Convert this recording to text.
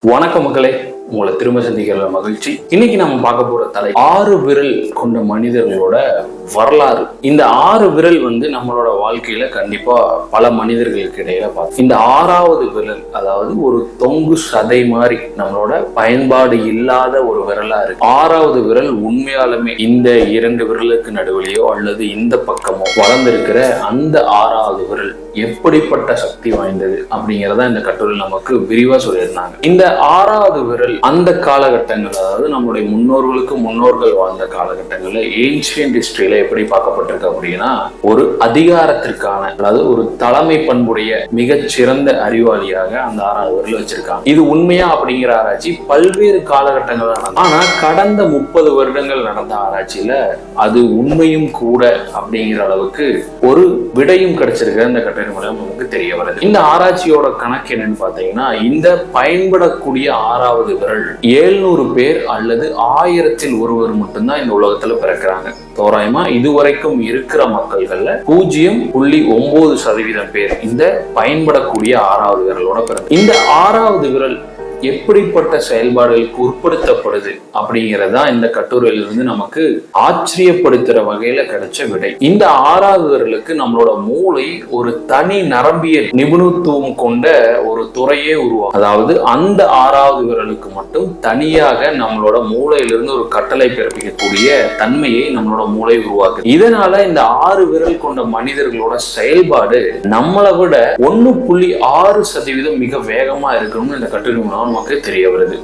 வணக்கம் மக்களே, உங்களை திரும்ப சந்திக்கிற மகிழ்ச்சி. இன்னைக்கு நம்ம பார்க்க போற தலை 6 விரல் கொண்ட மனிதர்களோட வரலாறு. இந்த 6 விரல் நம்மளோட வாழ்க்கையில கண்டிப்பா பல மனிதர்களுக்கு இடையில பார்த்து இந்த 6வது விரல், அதாவது ஒரு தொங்கு சதை மாதிரி நம்மளோட பயன்பாடு இல்லாத ஒரு விரலா இருக்கு. 6வது விரல் உண்மையாலுமே இந்த 2 விரலுக்கு நடுவிலையோ அல்லது இந்த பக்கமோ வளர்ந்திருக்கிற அந்த 6வது விரல் எப்படிப்பட்ட சக்தி வாய்ந்தது அப்படிங்கிறத இந்த கட்டுரையில் நமக்கு விரிவா சொல்லியிருந்தாங்க. இந்த 6வது விரல் அந்த காலகட்டங்கள், அதாவது நம்மளுடைய முன்னோர்கள் வாழ்ந்த காலகட்டங்கள்ல ஏன்ஷியன்ட் ஹிஸ்டரியில எப்படி பார்க்கப்பட்டிருக்கு அப்படின்னா, ஒரு அதிகாரத்திற்கான, அதாவது ஒரு தலைமை பண்புடைய மிகச்சிறந்த அறிவாளியாக அந்த 6வது விரல் வச்சிருக்காங்க. இது உண்மையா அப்படிங்கிற ஆராய்ச்சி பல்வேறு காலகட்டங்கள் நடந்தது. ஆனா கடந்த 30 வருடங்கள் நடந்த ஆராய்ச்சியில அது உண்மையும் கூட அப்படிங்கிற அளவுக்கு ஒரு விடையும் கிடைச்சிருக்கிற இந்த கட்டுரை மூலம் நமக்கு தெரிய வருது. இந்த ஆராய்ச்சியோட கணக்கு என்னன்னு பாத்தீங்கன்னா, இந்த பயன்படக்கூடிய 6வது விரல் 700 பேர் அல்லது 1000ல் ஒருவர் மட்டும்தான் இந்த உலகத்துல பிறக்கிறாங்க. தோராயமா இதுவரைக்கும் இருக்கிற மக்கள்கள்ல 0.9% பேர் இந்த பயன்படக்கூடிய 6வது விரலோட பிறகு. இந்த 6வது விரல் எப்படிப்பட்ட செயல்பாடுகளுக்கு உட்படுத்தப்படுது அப்படிங்கிறதா இந்த கட்டுரையிலிருந்து நமக்கு ஆச்சரியப்படுத்துற வகையில கிடைச்ச விடை. இந்த 6வது விரலுக்கு நம்மளோட மூளை ஒரு தனி நரம்பியல் நிபுணத்துவம் கொண்ட ஒரு துறையே உருவாகும். அதாவது அந்த 6வது விரலுக்கு மட்டும் தனியாக நம்மளோட மூளையிலிருந்து ஒரு கட்டளை பிறப்பிக்கக்கூடிய தன்மையை நம்மளோட மூளை உருவாக்குது. இதனால இந்த 6 விரல் கொண்ட மனிதர்களோட செயல்பாடு நம்மளை விட 1.6% மிக வேகமா இருக்கணும்னு இந்த கட்டுரை மூலம் நமக்கு தெரிய வருது.